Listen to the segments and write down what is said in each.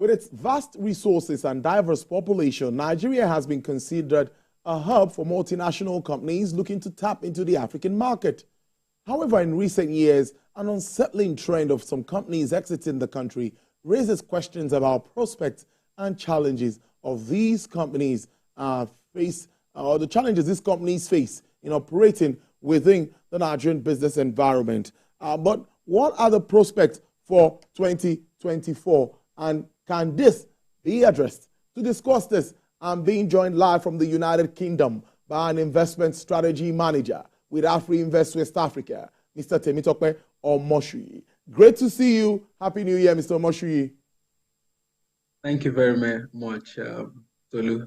With its vast resources and diverse population, Nigeria has been considered a hub for multinational companies looking to tap into the African market. However, in recent years, an unsettling trend of some companies exiting the country raises questions about prospects and challenges of these companies the challenges these companies face in operating within the Nigerian business environment. But what are the prospects for 2024, and can this be addressed? To discuss this, I'm being joined live from the United Kingdom by an investment strategy manager with Afrinvest West Africa, Mr. Temitope Omosuyi. Great to see you. Happy New Year, Mr. Omosuyi. Thank you very much, Tolu.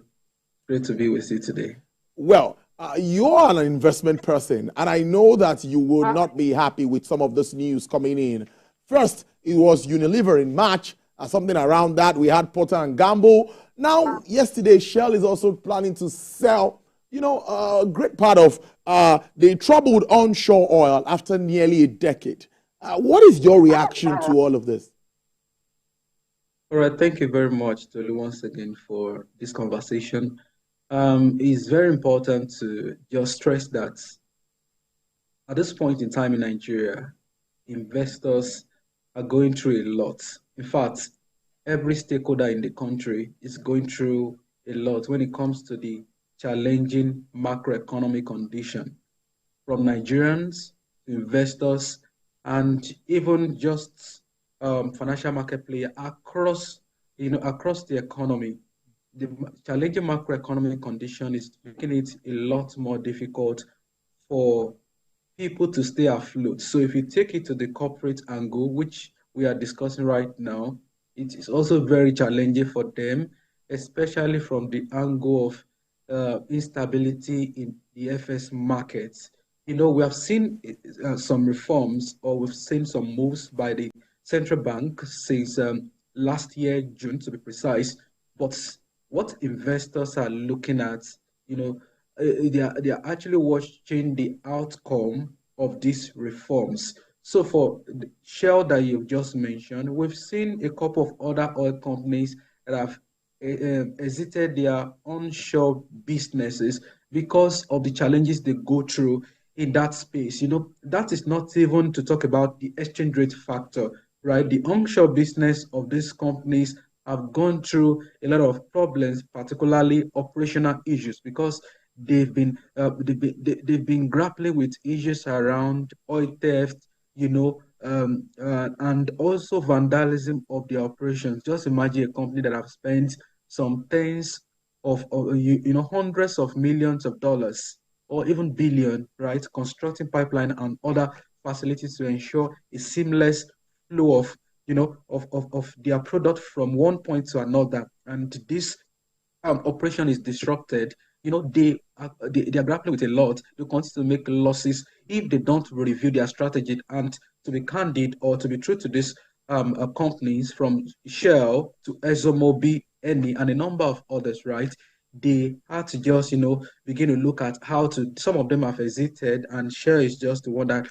Great to be with you today. Well, you're an investment person, and I know that you will not be happy with some of this news coming in. First, it was Unilever in March, something around that. We had Procter & Gamble. Now, yesterday, Shell is also planning to sell, a great part of the troubled onshore oil after nearly a decade. What is your reaction to all of this? All right, thank you very much, Tolu, once again for this conversation. It's very important to just stress that at this point in time in Nigeria, investors are going through a lot. In fact, every stakeholder in the country is going through a lot when it comes to the challenging macroeconomic condition, from Nigerians to investors and even just financial market players across the economy. The challenging macroeconomic condition is making it a lot more difficult for people to stay afloat. So if you take it to the corporate angle, which we are discussing right now, it is also very challenging for them, especially from the angle of instability in the FS markets. We have seen some reforms, or we've seen some moves by the central bank since last year, June to be precise. But what investors are looking at, they are actually watching the outcome of these reforms. So for the Shell that you've just mentioned, we've seen a couple of other oil companies that have exited their onshore businesses because of the challenges they go through in that space. That is not even to talk about the exchange rate factor, right? The onshore business of these companies have gone through a lot of problems, particularly operational issues, because they've been grappling with issues around oil theft, and also vandalism of their operations. Just imagine a company that have spent some tens of hundreds of millions of dollars or even billion, right, constructing pipeline and other facilities to ensure a seamless flow of of their product from one point to another, and this operation is disrupted. They are grappling with a lot. They continue to make losses if they don't review their strategy. And to be candid, or to be true to these companies, from Shell to ExxonMobil, Eni, and a number of others, right? They had to just begin to look at how to. Some of them have exited, and Shell is just the one that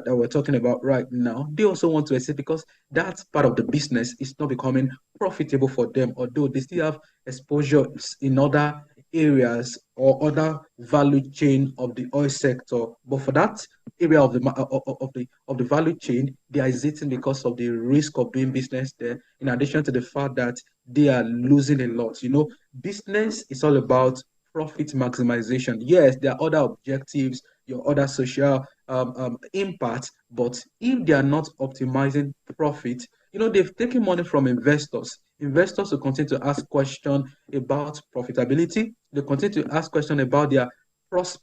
we're talking about right now. They also want to exit because that part of the business is not becoming profitable for them, although they still have exposure in other areas or other value chain of the oil sector. But for that area of the value chain, they are exiting because of the risk of doing business there, in addition to the fact that they are losing a lot. Business is all about profit maximization. Yes, there are other objectives, your other social impact, but if they are not optimizing profit, they've taken money from investors. Investors will continue to ask questions about profitability. They continue to ask questions about their growth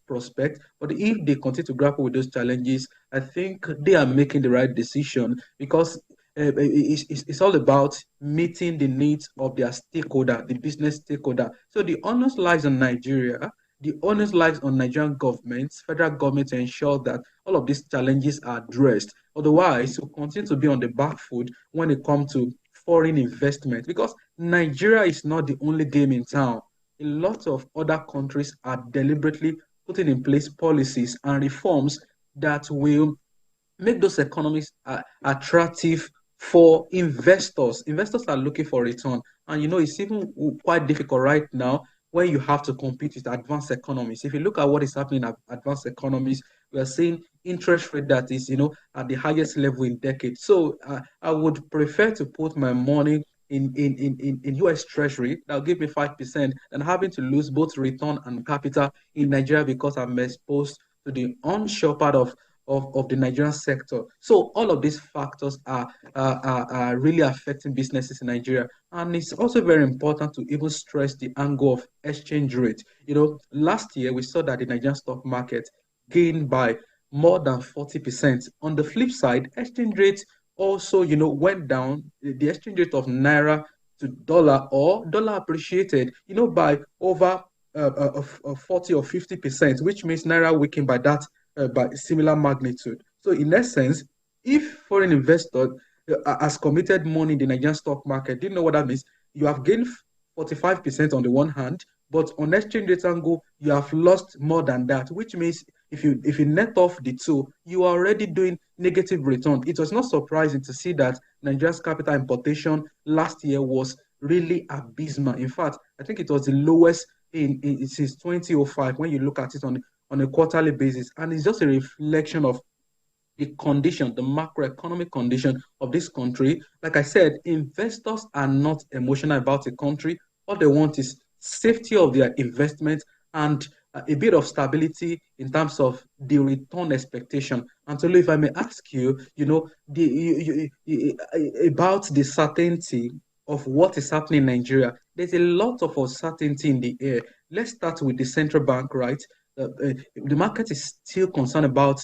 prospect. But if they continue to grapple with those challenges, I think they are making the right decision, because it's all about meeting the needs of their stakeholder, the business stakeholder. So the onus lies on Nigeria. The onus lies on Nigerian government, federal government, to ensure that all of these challenges are addressed. Otherwise, we'll continue to be on the back foot when it comes to foreign investment, because Nigeria is not the only game in town. A lot of other countries are deliberately putting in place policies and reforms that will make those economies attractive for investors. Investors are looking for return. And it's even quite difficult right now when you have to compete with advanced economies. If you look at what is happening at advanced economies, we are seeing interest rate that is, at the highest level in decades. So I would prefer to put my money in US Treasury. That'll give me 5% than having to lose both return and capital in Nigeria because I'm exposed to the onshore part of the Nigerian sector. So all of these factors are really affecting businesses in Nigeria. And it's also very important to even stress the angle of exchange rate. Last year we saw that the Nigerian stock market gained by more than 40%. On the flip side, exchange rate also, went down. The exchange rate of naira to dollar or dollar appreciated, by over 40 or 50%, which means naira weakened by that by similar magnitude. So in essence, if foreign investor has committed money in the Nigerian stock market, do you know what that means? You have gained 45% on the one hand, but on exchange rate angle, you have lost more than that, which means if you net off the two, you are already doing negative return. It was not surprising to see that Nigeria's capital importation last year was really abysmal. In fact, I think it was the lowest since 2005 when you look at it on a quarterly basis. And it's just a reflection of the condition, the macroeconomic condition of this country. Like I said, investors are not emotional about a country. All they want is safety of their investment and a bit of stability in terms of the return expectation. And so, if I may ask you, about the certainty of what is happening in Nigeria, there's a lot of uncertainty in the air. Let's start with the central bank, right? The market is still concerned about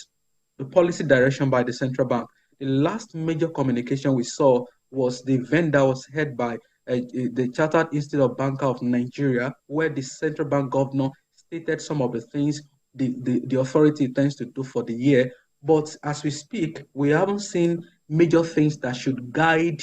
the policy direction by the central bank. The last major communication we saw was the event that was held by the Chartered Institute of Banker of Nigeria, where the central bank governor stated some of the things the authority intends to do for the year. But as we speak, we haven't seen major things that should guide,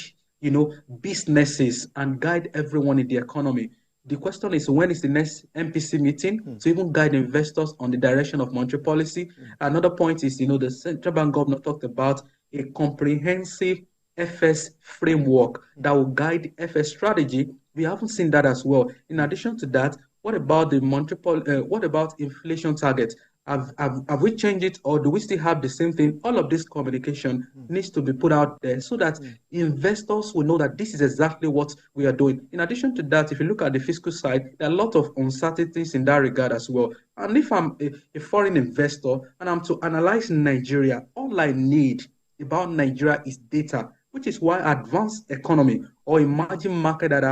businesses and guide everyone in the economy. The question is, when is the next MPC meeting to even guide investors on the direction of monetary policy? Another point is, the central bank governor talked about a comprehensive FS framework that will guide FS strategy. We haven't seen that as well. In addition to that, what about the monetary what about inflation target? Have we changed it, or do we still have the same thing? All of this communication needs to be put out there so that investors will know that this is exactly what we are doing. In addition to that, if you look at the fiscal side, there are a lot of uncertainties in that regard as well. And if I'm a foreign investor and I'm to analyze Nigeria, all I need about Nigeria is data, which is why advanced economy or emerging market that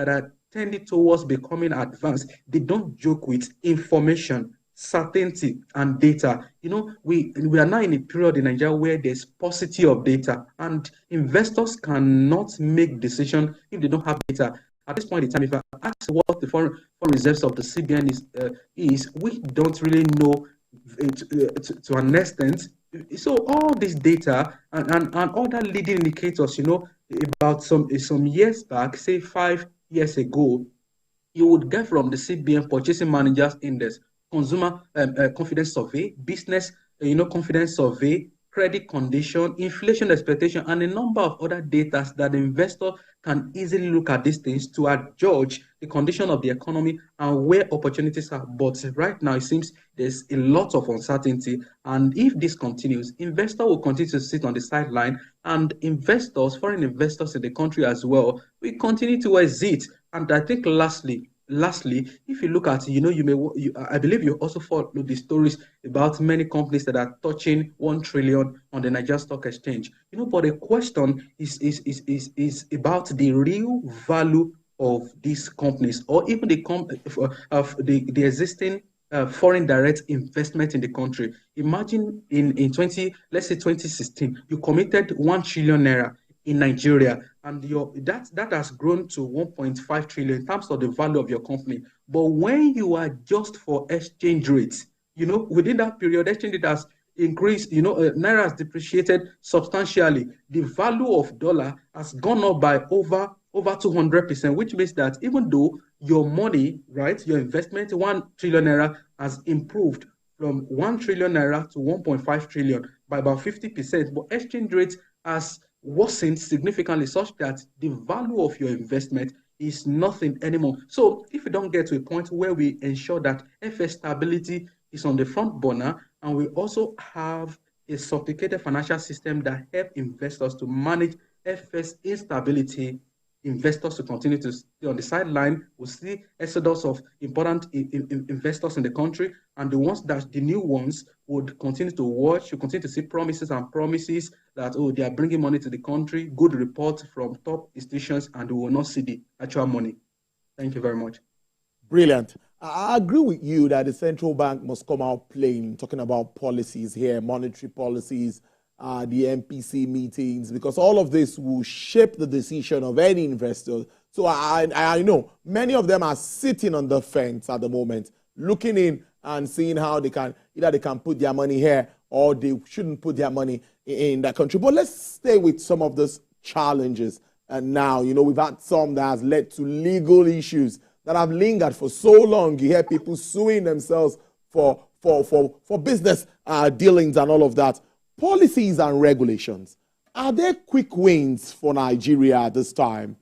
are tending towards becoming advanced, they don't joke with information, certainty, and data. We are now in a period in Nigeria where there's paucity of data, and investors cannot make decisions if they don't have data. At this point in time, if I ask what the foreign reserves of the CBN is, we don't really know to an extent. So all this data and other leading indicators, about some years back, say 5 years ago, you would get from the CBN Purchasing Managers Index, Consumer Confidence Survey, Business Confidence Survey, credit condition, inflation expectation, and a number of other data that the investor can easily look at these things to judge the condition of the economy and where opportunities are. But right now, it seems there's a lot of uncertainty. And if this continues, investors will continue to sit on the sideline, and foreign investors in the country as well, will continue to exit. And I think lastly, if you look at, I believe you also follow the stories about many companies that are touching 1 trillion on the Nigerian Stock Exchange. But the question is about the real value of these companies, or even of the existing foreign direct investment in the country. Imagine in let's say 2016, you committed 1 trillion naira in Nigeria, and that has grown to 1.5 trillion in terms of the value of your company. But when you adjust for exchange rates, within that period, exchange rate has increased, naira has depreciated substantially. The value of dollar has gone up by over 200%, which means that even though your money, right, your investment, 1 trillion naira has improved from 1 trillion naira to 1.5 trillion by about 50%, but exchange rate has worsened significantly such that the value of your investment is nothing anymore. So if we don't get to a point where we ensure that FS stability is on the front burner, and we also have a sophisticated financial system that help investors to manage FS instability, investors to continue to stay on the sideline. We'll see exodus of important investors in the country, and the ones that the new ones would continue to watch. You continue to see promises and promises that, oh, they are bringing money to the country, good reports from top institutions, and we will not see the actual money. Thank you very much. Brilliant. I agree with you that the central bank must come out plain, talking about policies here, monetary policies, the MPC meetings, because all of this will shape the decision of any investor. So I know many of them are sitting on the fence at the moment, looking in and seeing how they can, either they can put their money here or they shouldn't put their money in that country. But let's stay with some of those challenges. And now, we've had some that has led to legal issues that have lingered for so long. You hear people suing themselves for business dealings and all of that. Policies and regulations, are there quick wins for Nigeria at this time?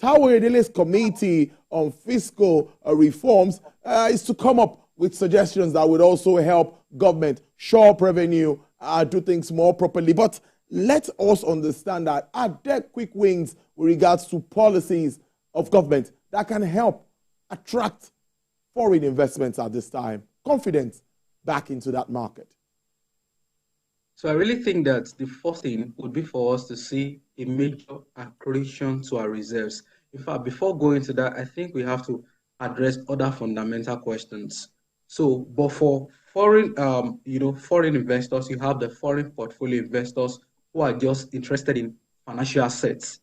Taweredele's Committee on Fiscal Reforms is to come up with suggestions that would also help government shore up revenue, do things more properly. But let us understand that are there quick wins with regards to policies of government that can help attract foreign investments at this time, confidence back into that market? So I really think that the first thing would be for us to see a major accretion to our reserves. In fact, before going to that, I think we have to address other fundamental questions. So, but for foreign, foreign investors, you have the foreign portfolio investors who are just interested in financial assets,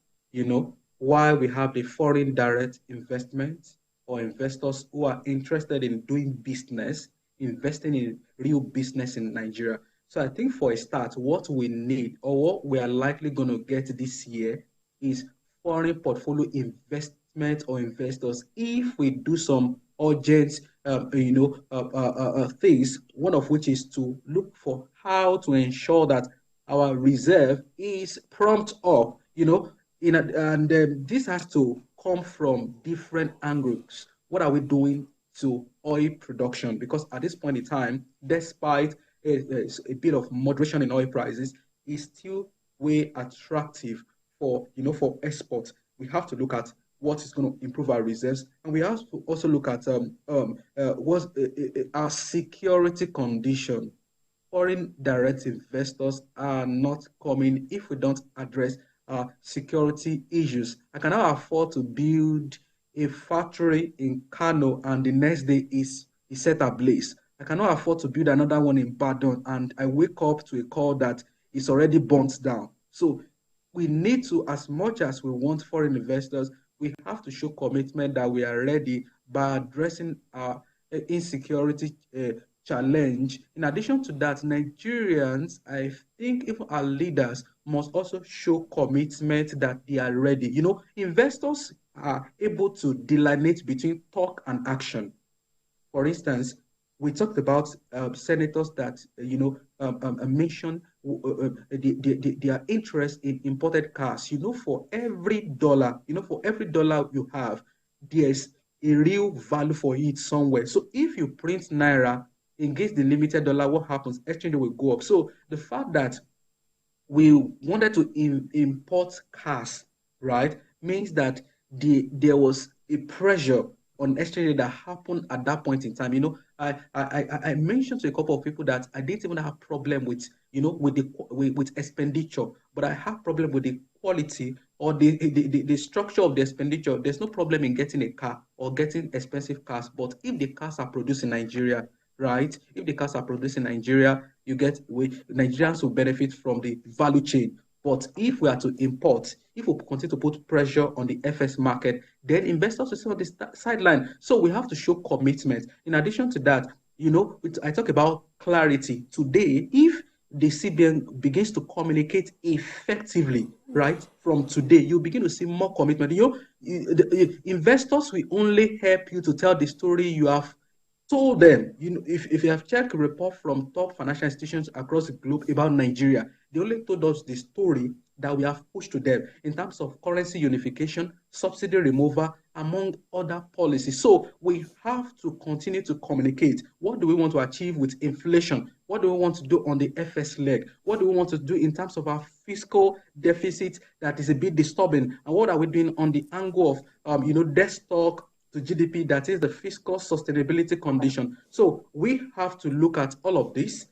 while we have the foreign direct investment or investors who are interested in doing business, investing in real business in Nigeria. So I think for a start, what we need or what we are likely going to get this year is foreign portfolio investment or investors. If we do some urgent, things, one of which is to look for how to ensure that our reserve is prompt up, and this has to come from different angles. What are we doing to oil production? Because at this point in time, despite a bit of moderation in oil prices, is still way attractive for export. We have to look at what is going to improve our reserves, and we have to also look at what's our security condition. Foreign direct investors are not coming if we don't address security issues. I cannot afford to build a factory in Kano and the next day is set ablaze. I cannot afford to build another one in Badon and I wake up to a call that is already burnt down. So we need to, as much as we want foreign investors, we have to show commitment that we are ready by addressing our insecurity challenge. In addition to that, Nigerians, I think even our leaders must also show commitment that they are ready. Investors are able to delineate between talk and action. For instance, we talked about senators that mentioned their interest in imported cars. For every dollar, you have, there's a real value for it somewhere. So if you print naira against the limited dollar, what happens? Exchange will go up. So the fact that we wanted to import cars, right, means that there was a pressure on exchange that happened at that point in time. I mentioned to a couple of people that I didn't even have problem with with expenditure, but I have problem with the quality or the structure of the expenditure. There's no problem in getting a car or getting expensive cars, but if the cars are produced in Nigeria, right? If the cars are produced in Nigeria, Nigerians will benefit from the value chain. But if we are to import, if we continue to put pressure on the FS market, then investors will sit on the sideline. So we have to show commitment. In addition to that, I talk about clarity. Today, if the CBN begins to communicate effectively, right, from today, you begin to see more commitment. The investors will only help you to tell the story you have told them. If you have checked a report from top financial institutions across the globe about Nigeria, they only told us the story that we have pushed to them in terms of currency unification, subsidy removal, among other policies. So we have to continue to communicate. What do we want to achieve with inflation? What do we want to do on the FS leg? What do we want to do in terms of our fiscal deficit that is a bit disturbing? And what are we doing on the angle of debt stock to GDP, that is the fiscal sustainability condition? So we have to look at all of this.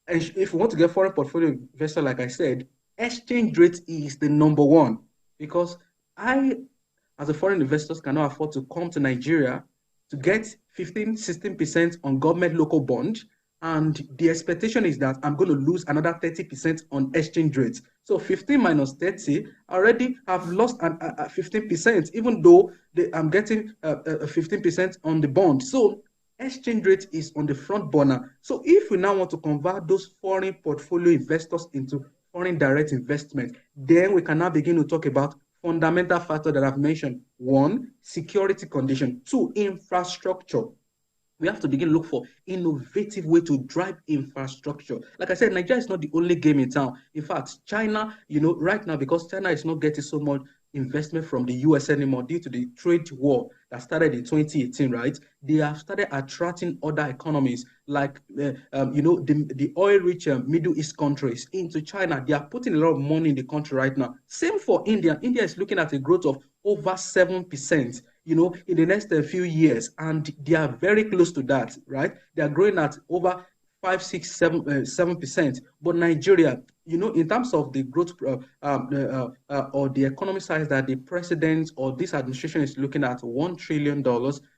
And if we want to get foreign portfolio investor, like I said, exchange rate is the number one, because I, as a foreign investors, cannot afford to come to Nigeria to get 15, 16% on government local bond. And the expectation is that I'm going to lose another 30% on exchange rates. So 15 minus 30, I already have lost 15%, even though I'm getting 15% on the bond. So exchange rate is on the front burner. So if we now want to convert those foreign portfolio investors into foreign direct investment, then we can now begin to talk about fundamental factors that I've mentioned. One, security condition. Two, infrastructure. We have to begin to look for innovative way to drive infrastructure. Like I said, Nigeria is not the only game in town. In fact, China, right now, because China is not getting so much investment from the US anymore due to the trade war that started in 2018, right? They have started attracting other economies like, the oil-rich Middle East countries into China. They are putting a lot of money in the country right now. Same for India. India is looking at a growth of over 7%, in the next few years, and they are very close to that, right? They are growing at over 5, 6, 7%. But Nigeria, in terms of the growth or the economic size that the president or this administration is looking at, $1 trillion,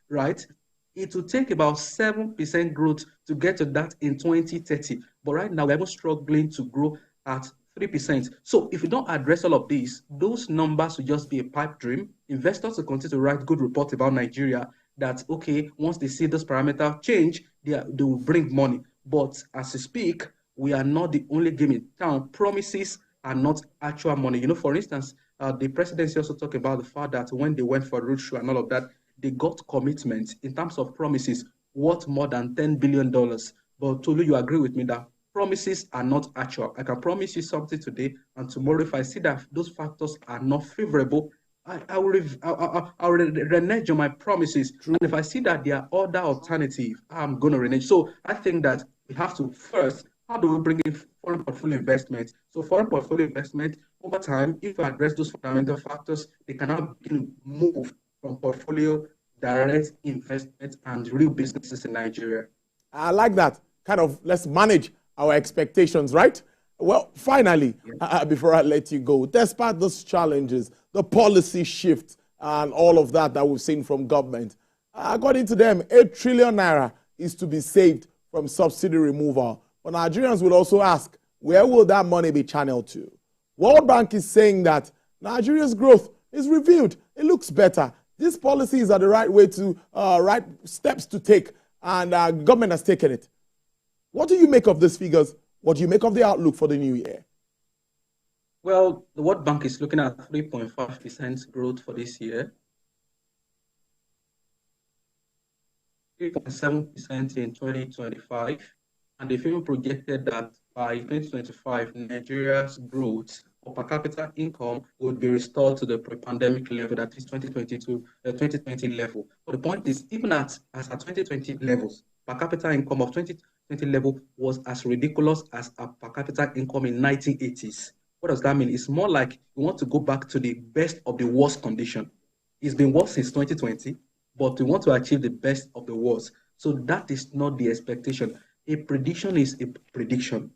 right? It will take about 7% growth to get to that in 2030. But right now, we're even struggling to grow at 3%. So if we don't address all of these, those numbers will just be a pipe dream. Investors will continue to write good reports about Nigeria that, okay, once they see this parameter change, they will bring money. But as we speak, we are not the only game in town. Promises are not actual money. For instance, the presidency also talked about the fact that when they went for roadshow and all of that, they got commitments in terms of promises worth more than $10 billion. But Tolu, you agree with me that promises are not actual. I can promise you something today, and tomorrow, if I see that those factors are not favorable, I will renege on my promises. True. And if I see that there are other alternatives, I'm going to renege. So I think that we have to first, how do we bring in foreign portfolio investment? So foreign portfolio investment, over time, if we address those fundamental factors, they cannot move from portfolio direct investment and real businesses in Nigeria. I like that. Kind of, let's manage our expectations, right? Well, finally, before I let you go, despite those challenges, the policy shift and all of that we've seen from government, according to them, 8 trillion naira is to be saved from subsidy removal. But Nigerians will also ask, where will that money be channeled to? World Bank is saying that Nigeria's growth is revealed. It looks better. These policies are the right way to, right steps to take, and government has taken it. What do you make of these figures? What do you make of the outlook for the new year? Well, the World Bank is looking at 3.5% growth for this year, 3.7% in 2025, and they've even projected that by 2025, Nigeria's growth or per capita income would be restored to the pre-pandemic level, that is 2020 level. But the point is, even as at 2020 levels, per capita income of 2020 level was as ridiculous as a per capita income in 1980s. What does that mean? It's more like we want to go back to the best of the worst condition. It's been worse since 2020, but we want to achieve the best of the worst. So that is not the expectation. A prediction is a prediction.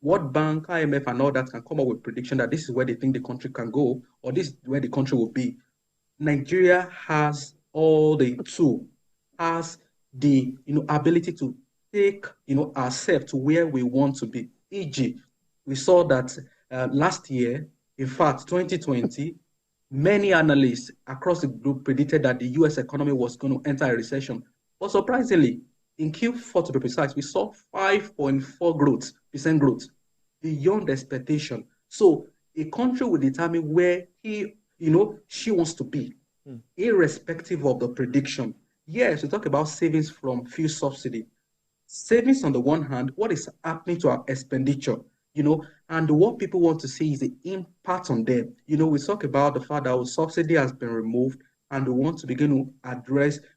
World Bank, IMF, and all that can come up with prediction that this is where they think the country can go, or this is where the country will be. Nigeria has all the tools, has the ability to take ourselves to where we want to be. E.g., we saw that last year, in fact, 2020, many analysts across the globe predicted that the US economy was going to enter a recession. But surprisingly, in Q4 to be precise, we saw 5.4% growth, beyond expectation. So a country will determine where she wants to be, irrespective of the prediction. Yes, we talk about savings from fuel subsidy. Savings on the one hand, what is happening to our expenditure? and what people want to see is the impact on them. We talk about the fact that our subsidy has been removed, and we want to begin to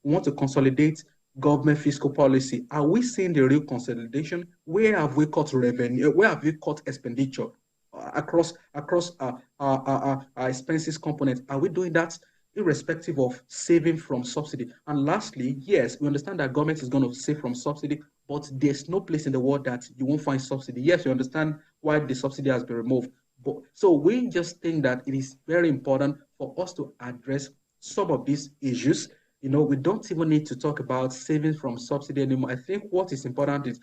we want to consolidate government fiscal policy. Are we seeing the real consolidation? Where have we cut revenue? Where have we cut expenditure across our expenses component? Are we doing that irrespective of saving from subsidy? And lastly, yes, we understand that government is going to save from subsidy, but there's no place in the world that you won't find subsidy. Yes, you understand why the subsidy has been removed. But so we just think that it is very important for us to address some of these issues. We don't even need to talk about savings from subsidy anymore. I think what is important is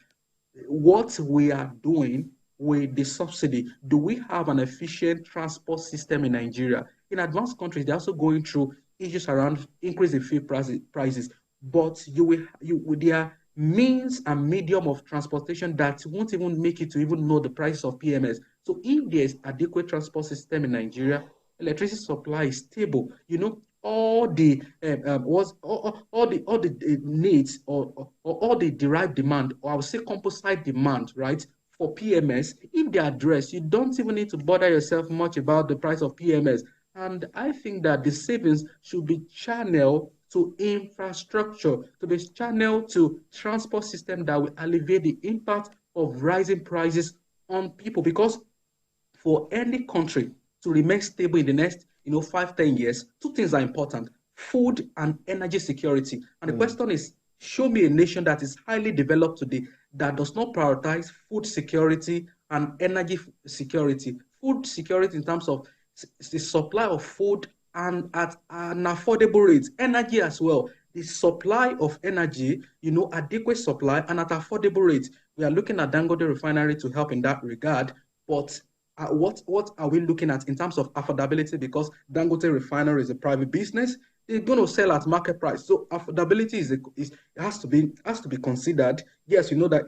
what we are doing with the subsidy. Do we have an efficient transport system in Nigeria? In advanced countries, they're also going through issues around increase in fuel prices, but there are means and medium of transportation that won't even make you to even know the price of PMS. So if there's adequate transport system in Nigeria, electricity supply is stable. All the needs or all the derived demand, or I would say composite demand, right, for PMS, if they are addressed, you don't even need to bother yourself much about the price of PMS. And I think that the savings should be channeled to infrastructure, to be channeled to transport system that will alleviate the impact of rising prices on people. Because for any country to remain stable in the next 5-10 years, two things are important: food and energy security. And the question is, show me a nation that is highly developed today that does not prioritize food security and energy security. Food security in terms of the supply of food and at an affordable rate. Energy as well. The supply of energy, adequate supply and at affordable rates. We are looking at Dangote Refinery to help in that regard, but what are we looking at in terms of affordability? Because Dangote Refinery is a private business, they're going to sell at market price. So affordability has to be considered. Yes, that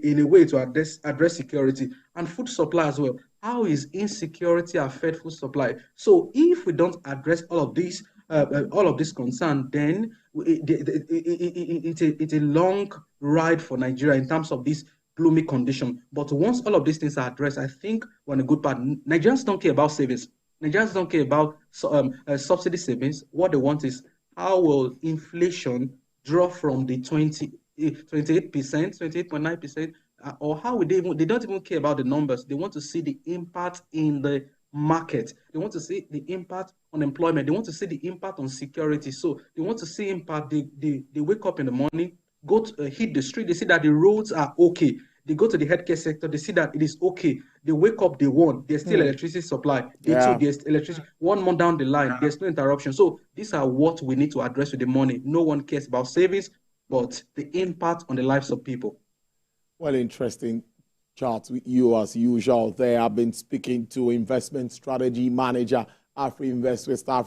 in a way to address security and food supply as well. How is insecurity affect food supply? So if we don't address all of this concern, then it's a long ride for Nigeria in terms of this gloomy condition. But once all of these things are addressed, I think we're on a good path. Nigerians don't care about savings. Nigerians don't care about subsidy savings. What they want is, how will inflation drop from the 28%, 28.9%, or how would they don't even care about the numbers. They want to see the impact in the market. They want to see the impact on employment. They want to see the impact on security. So they want to see impact. They wake up in the morning, go to hit the street, they see that the roads are okay. They go to the healthcare sector, they see that it is okay. They wake up, they want, there's still electricity supply. There's electricity. 1 month down the line, there's no interruption. So these are what we need to address with the money. No one cares about savings, but the impact on the lives of people. Well, interesting chat with you as usual there. I've been speaking to investment strategy manager, Afrinvest West Africa.